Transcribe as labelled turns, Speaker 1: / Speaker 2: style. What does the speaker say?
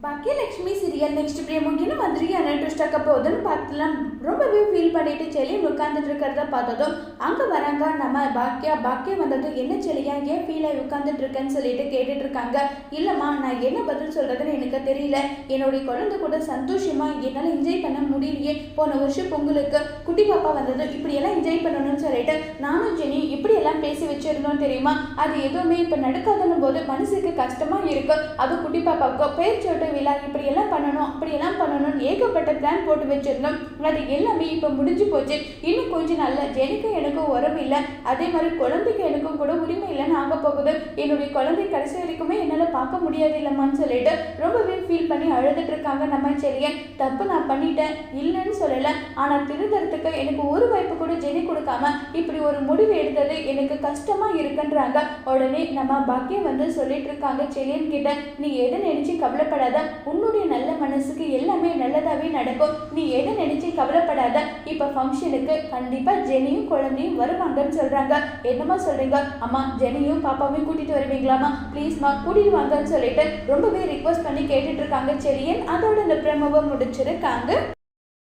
Speaker 1: Baakiyalakshmi serial next பிரேமுக்கின்னு மாதிரியான twist ஆக்க போகுதுன்னு பார்த்துலாம் ரொம்பவே ஃபீல் பண்ணிட்டு செலி உட்காந்துட்டு இருக்கிறத பார்த்ததும் அங்கே வராங்க நம்ம பாக்கியா வந்தது என்ன செலியா ஏன் ஃபீல் ஆகி உட்காந்துட்டு இருக்கேன்னு சொல்லிட்டு கேட்டுட்டு இருக்காங்க. இல்லைம்மா நான் என்ன பதில் சொல்றதுன்னு எனக்கு தெரியல, என்னுடைய குழந்தை கூட சந்தோஷமா என்னால் என்ஜாய் பண்ண முடியலையே. போன வருஷம் பொங்கலுக்கு குட்டி பாப்பா வந்தது இப்படியெல்லாம் என்ஜாய் பண்ணணும்னு சொல்லிட்டு நானும் ஜெனி இப்படியெல்லாம் பேசி வச்சிருந்தோம் தெரியுமா, அது எதுவுமே இப்போ நடக்காதுன்னும் போது மனசுக்கு கஷ்டமா இருக்கு. அது குட்டி பாப்பாவுக்கு பேர் சொல்லிட்டு விழா இப்படியெல்லாம் பண்ணணும் அப்படியெல்லாம் பண்ணணும்னு ஏகப்பட்ட பிளான் போட்டு வச்சிருந்தோம். அது எல்லாமே இப்போ முடிஞ்சு போச்சு. இன்னும் கொஞ்சம் நாள்ல ஜெனிக்கும் எனக்கும் உறவு இல்லை, அதே மாதிரி குழந்தைக்கு எனக்கும் கூட உரிமை இல்லைன்னு ஆக போகுது. என்னுடைய குழந்தை கடைசி வரைக்குமே என்னால் பார்க்க முடியாது இல்லைம்மான்னு சொல்லிட்டு ரொம்பவே ஃபீல் பண்ணி அழுதுட்டு இருக்காங்க நம்ம செலியன். தப்பு நான் பண்ணிட்டேன் இல்லைன்னு சொல்லலை, ஆனால் திருந்தறதுக்கு எனக்கு ஒரு வாய்ப்பு கூட ஜெனி கொடுக்காம இப்படி ஒரு முடிவு எடுத்தது எனக்கு கஷ்டமா இருக்குன்றாங்க. உடனே நம்ம பாக்கியம் வந்து சொல்லிட்டு இருக்காங்க செலியன் கிட்ட, நீ எதை நினைச்சு கவலைப்படாத, உன்னுடைய நல்ல மனசுக்கு எல்லாமே நல்லதாவே நடக்கும், நீ எதை நினைச்சு கவலைப்படாத. இப்ப ஃபங்க்ஷனுக்கு கண்டிப்பா ஜெனியும் குழந்தையும் வருவாங்கன்னு சொல்றாங்க. என்னமா சொல்றீங்க அம்மா, ஜெனியும் பாப்பாவையும் கூட்டிட்டு வருவீங்களாமா, ப்ளீஸ்மா கூட்டிட்டு வாங்கன்னு சொல்லிட்டு ரொம்பவே ரிக்வஸ்ட் பண்ணி கேட்டுட்டு இருக்காங்க செலியன். அதோட இந்த பிரமவை முடிச்சிருக்காங்க.